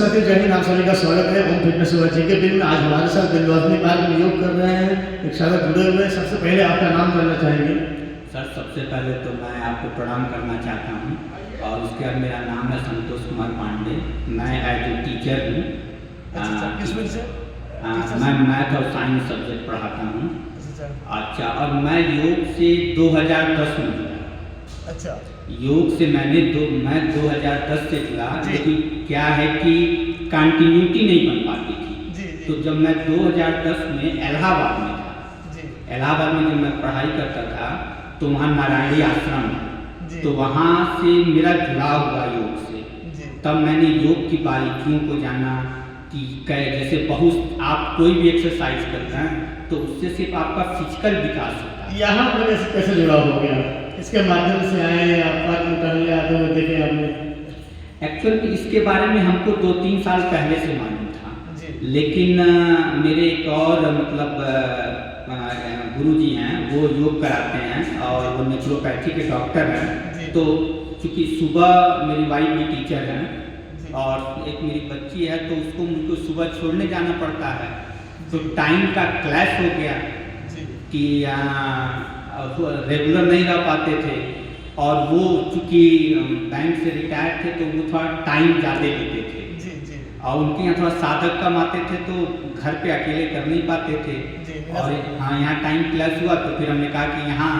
साथियों, जय हिंद। आप सभी का स्वागत है ओम फिटनेस जी के दिन में। आज हमारे साथ दिलवासनी पार्क में योग कर रहे हैं एक साथी जुड़े हुए हैं। सबसे पहले आपका नाम जानना चाहेंगे। सर, सबसे पहले तो मैं आपको प्रणाम करना चाहता हूं और उसके बाद मेरा नाम है संतोष कुमार पांडे। मैं एज ए टीचर हूँ। किस वजह से? मैं मैथ और साइंस सब्जेक्ट पढ़ाता हूँ। अच्छा, और मैं योग से 2010 में जुड़ा। अच्छा, योग से मैं 2010 से जुड़ा, लेकिन क्या है कि कंटिन्यूटी नहीं बन पाती थी। तो जब मैं 2010 में इलाहाबाद में था, इलाहाबाद में जब मैं पढ़ाई करता था तो वहाँ नारायणी आश्रम है, तो वहाँ से मेरा जुड़ाव हुआ योग से। तब मैंने योग की बारीकियों को जाना कि जैसे बहुत आप कोई भी एक्सरसाइज करते हैं तो उससे सिर्फ आपका फिजिकल विकास होता है। यहाँ पर कैसे जुड़ाव हो गया? इसके माध्यम से आए या पार्क में टहलने आते हुए देखे आपने? एक्चुअली इसके बारे में हमको 2-3 साल पहले से मालूम था, लेकिन मेरे एक और गुरुजी हैं, वो योग कराते हैं और वो नेचुरोपैथी के डॉक्टर हैं। तो चूँकि सुबह मेरी वाइफ भी टीचर हैं और एक मेरी बच्ची है, तो उसको मुझको सुबह छोड़ने जाना पड़ता है, तो टाइम का क्लैश हो गया कि रेगुलर नहीं रह पाते थे। और वो चूँकि बैंक से रिटायर थे तो वो थोड़ा टाइम ज़्यादा लेते थे और उनके यहाँ थोड़ा साधक कम आते थे, तो घर पे अकेले कर नहीं पाते थे। और हाँ, यहाँ टाइम क्लैश हुआ तो फिर हमने कहा कि यहाँ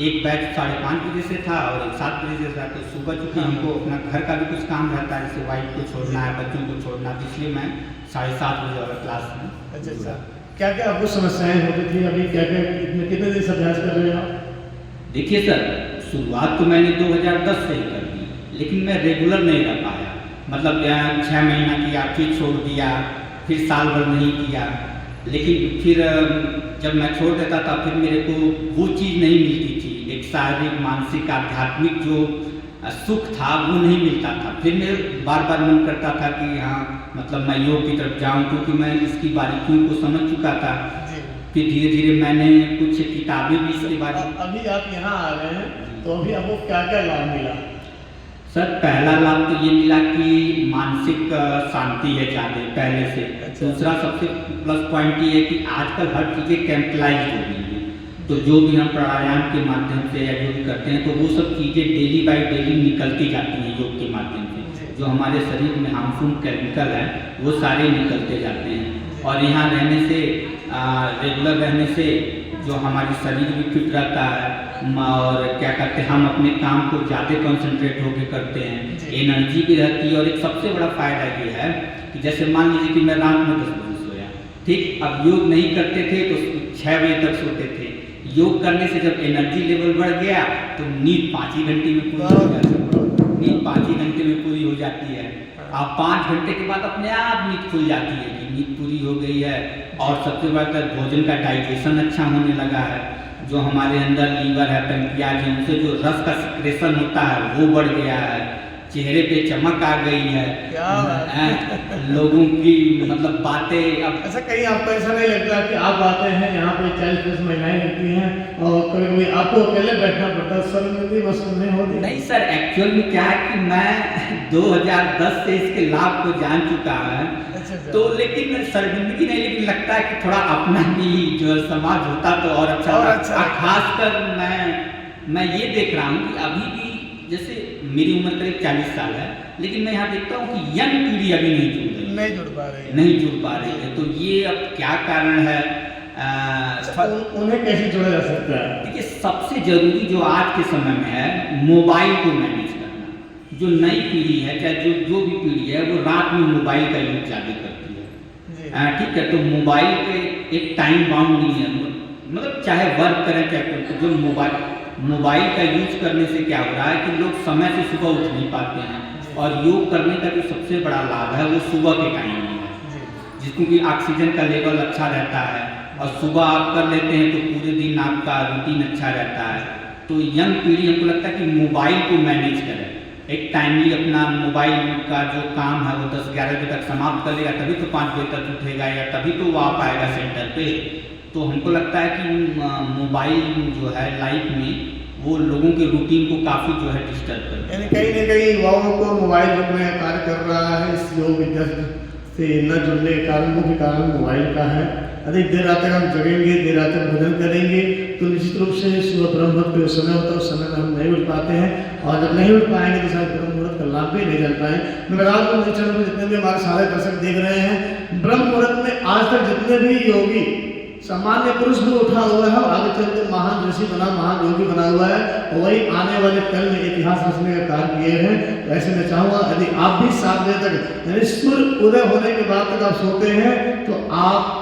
एक बैच 5:30 बजे से था और एक 7 बजे से था। तो सुबह चूँकि हमको अपना घर का भी कुछ काम रहता है, जैसे वाइफ को छोड़ना है, बच्चों को छोड़ना, तो इसलिए मैं 7:30 बजे वाला क्लास में। अच्छा, क्या क्या आपको समस्याएं होती थी? अभी क्या क्या कितने दिन से अभ्यास कर रहे हो आप? देखिए सर, शुरुआत तो मैंने 2010 से ही कर दी, लेकिन मैं रेगुलर नहीं रह पाया। मतलब 6 महीना किया, फिर छोड़ दिया, फिर साल भर नहीं किया। लेकिन फिर जब मैं छोड़ देता था फिर मेरे को वो चीज़ नहीं मिलती थी, एक शारीरिक, मानसिक, आध्यात्मिक जो सुख था वो नहीं मिलता था। फिर मेरे बार बार मन करता था कि हाँ, मतलब मैं योग की तरफ जाऊँ, क्योंकि मैं इसकी बारीकियों को समझ चुका था। फिर धीरे धीरे मैंने कुछ किताबें भी इसके बारे में। अभी आप यहाँ आ गए हैं तो अभी आपको क्या क्या लाभ मिला? सर, पहला लाभ तो ये मिला कि मानसिक शांति है ज़्यादा पहले से। दूसरा सबसे प्लस पॉइंट ये है कि आजकल हर चीज़ें कैंपलाइज हो गई हैं, तो जो भी हम प्राणायाम के माध्यम से या जो भी करते हैं तो वो सब चीज़ें डेली बाय डेली निकलती जाती हैं योग के माध्यम से। जो हमारे शरीर में हार्मफुल केमिकल है वो सारे निकलते जाते हैं। और यहाँ रहने से, रेगुलर रहने से जो हमारी शरीर भी फिट रहता है और क्या कहते हैं, हम अपने काम को ज़्यादा कंसंट्रेट होकर करते हैं, एनर्जी भी रहती है। और एक सबसे बड़ा फ़ायदा ये है कि जैसे मान लीजिए कि मैं रात में 10 बजे सोया, ठीक, अब योग नहीं करते थे तो 6 बजे तक सोते थे। योग करने से जब एनर्जी लेवल बढ़ गया तो नींद 5 ही घंटे में पूरी हो जाती है। नींद 5 ही घंटे में पूरी हो जाती है। अब 5 घंटे के बाद अपने आप नींद खुल जाती है कि नींद पूरी हो गई है। और सबसे बड़ा भोजन का डाइजेशन अच्छा होने लगा है। जो हमारे अंदर लीवर है, पैंक्रियाज है, उनसे जो रस का सिक्रेशन होता है वो बढ़ गया है। चेहरे पे चमक आ गई है। लोगों की मतलब बातें अब ऐसा कहीं आपको ऐसा नहीं लगता कि आप आते हैं यहाँ पे 40-50 महिलाएं रहती हैं और कभी कभी आपको अकेले बैठना पड़ता है, शर्मिंदगी महसूस नहीं होती? नहीं सर, एक्चुअल में क्या है कि मैं 2010 से इसके लाभ को जान चुका है। तो लेकिन शर्मिंदगी नहीं, लेकिन लगता है कि थोड़ा अपना भी जो समाज होता तो और अच्छा होता। खासकर मैं ये देख रहा हूँ कि अभी भी जैसे मेरी उम्र करीब 40 साल है, लेकिन मैं यहाँ देखता हूँ कि यंग पीढ़ी अभी नहीं जुड़ पा रही है। तो ये अब क्या कारण है? उन्हें कैसे जोड़ा जा सकता है? देखिए, सबसे जरूरी जो आज के समय में है, मोबाइल को मैनेज करना। जो नई पीढ़ी है, चाहे जो भी पीढ़ी है, वो रात में मोबाइल का यूज ज़्यादा करती है। ठीक है, तो मोबाइल पे एक टाइम बाउंड नहीं है। मतलब चाहे वर्क करें चाहे तो जो मोबाइल का यूज करने से क्या हो रहा है कि लोग समय से सुबह उठ नहीं पाते हैं। और योग करने का जो सबसे बड़ा लाभ है वो सुबह के टाइम में है, जिसको कि ऑक्सीजन का लेवल अच्छा रहता है। और सुबह आप कर लेते हैं तो पूरे दिन आपका रूटीन अच्छा रहता है। तो यंग पीढ़ी, हमको लगता है कि मोबाइल को मैनेज करें, एक टाइमली अपना मोबाइल का जो काम है वो 10-11 बजे तक समाप्त कर लेगा, तभी तो 5 बजे तक उठेगा या तभी तो वो आ पाएगा सेंटर पे। तो हमको लगता है कि मोबाइल जो है लाइफ में वो लोगों के रूटीन को काफ़ी जो है डिस्टर्ब करता है। यानी कहीं न कहीं युवाओं को मोबाइल रखने का कार्य कर रहा है। इस योग विद्या से न जुड़ने के कारण, मुख्य कारण मोबाइल का है। अधिक देर रात तक हम जगेंगे, देर रात तक भोजन करेंगे तो निश्चित रूप से सुबह ब्रह्म मुहूर्त का जो समय होता है उस समय में हम नहीं उठ पाते हैं, और जब नहीं उठ पाएंगे तो शायद ब्रह्म मुहूर्त का लाभ भी नहीं चल पाए। मैं बता दूं मेरे चैनल में जितने भी हमारे सारे दर्शक देख रहे हैं, ब्रह्म मुहूर्त में आज तक जितने भी योगी सामान्य पुरुष भी उठा हुआ है और आगे चल के महान ऋषि बना, महान योगी बना हुआ है, और वही आने वाले कल में इतिहास रचने का कार्य किए हैं। तो ऐसे में चाहूँगा यदि आप भी 7 बजे तक यानी सूर्य उदय होने के बाद तक आप सोते हैं तो आप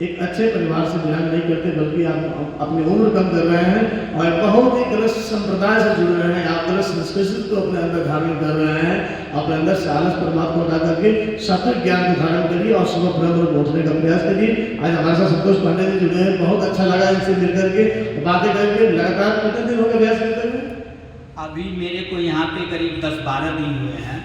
एक अच्छे परिवार से बिलोंग नहीं करते, बल्कि आप अपनी उम्र कम कर रहे हैं और बहुत ही गलत संप्रदाय से जुड़ रहे हैं। आप गलत संस्कृति को अपने अंदर धारण कर रहे हैं। अपने अंदर से आलस परमात्मा उठा करके सात्विक ज्ञान को धारण करिए और सुबह ब्रह्म मुहूर्त उठने का प्रयास करिए। आज हमारे साथ संतोष पांडे जी जुड़े हैं, बहुत अच्छा लगा इनसे मिलकर के बातें करके। लगातार कितने दिन हो गए अभ्यास करते हुए? अभी मेरे को यहाँ पे करीब 10-12 दिन हुए हैं,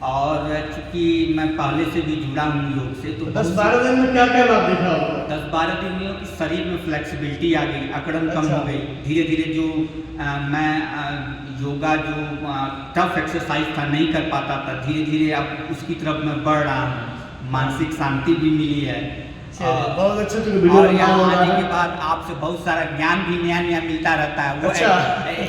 और चूँकि मैं पहले से भी जुड़ा हूँ योग से, तो 10-12 दिन में क्या क्या लाभ देखा होगा? 10-12 दिन में कि शरीर में फ्लेक्सिबिलिटी आ गई, अकड़न कम हो गई। धीरे धीरे जो मैं योगा जो टफ एक्सरसाइज था नहीं कर पाता था, धीरे धीरे अब उसकी तरफ मैं बढ़ रहा हूँ। मानसिक शांति भी मिली है। बहुत अच्छे तो वीडियो और यहाँ आने के बाद आपसे बहुत सारा ज्ञान भी नया नया मिलता रहता है, वो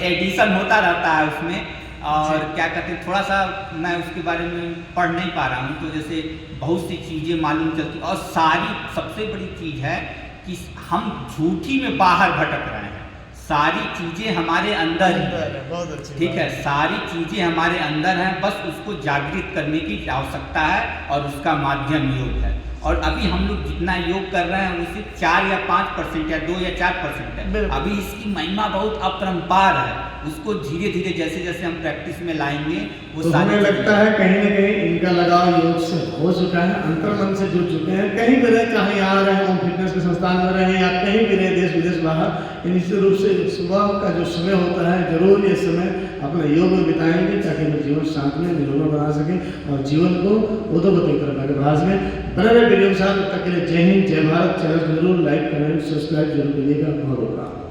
एडिशन होता रहता है उसमें। और क्या कहते हैं, थोड़ा सा मैं उसके बारे में पढ़ नहीं पा रहा हूँ, तो जैसे बहुत सी चीज़ें मालूम चलती। और सारी सबसे बड़ी चीज़ है कि हम झूठी में बाहर भटक रहे हैं। सारी चीज़ें हमारे अंदर ही है, बहुत अच्छी, ठीक है, सारी चीज़ें हमारे अंदर हैं, बस उसको जागृत करने की आवश्यकता है और उसका माध्यम योग है। और अभी हम लोग जितना योग कर रहे हैं उससे 4 या 5% या 2 या 4% है। अभी इसकी महिमा बहुत अपरंपार है। उसको धीरे धीरे जैसे जैसे हम प्रैक्टिस में लाएंगे वो तो हमें लगता है कहीं न कहीं इनका लगाव योग से हो चुका है, अंतर्मन से जुड़ चुके हैं। कहीं भी रहे, चाहे यहाँ रहे, होम फिटनेस के संस्थान में रहे या कहीं भी रहे, देश विदेश बाहर, निश्चित रूप से सुबह का जो समय होता है जरूर ये समय अपने योग में बिताएंगे ताकि अपने जीवन शांति में निरोग बना सकें और जीवन को उद्योगति की तरफ आगे बढ़ा सकें। बने रहे वीडियो के साथ, तब तक के लिए जय हिंद, जय भारत। चैनल को जरूर लाइक, कमेंट, सब्सक्राइब जरूर करिएगा। बहुत बहुत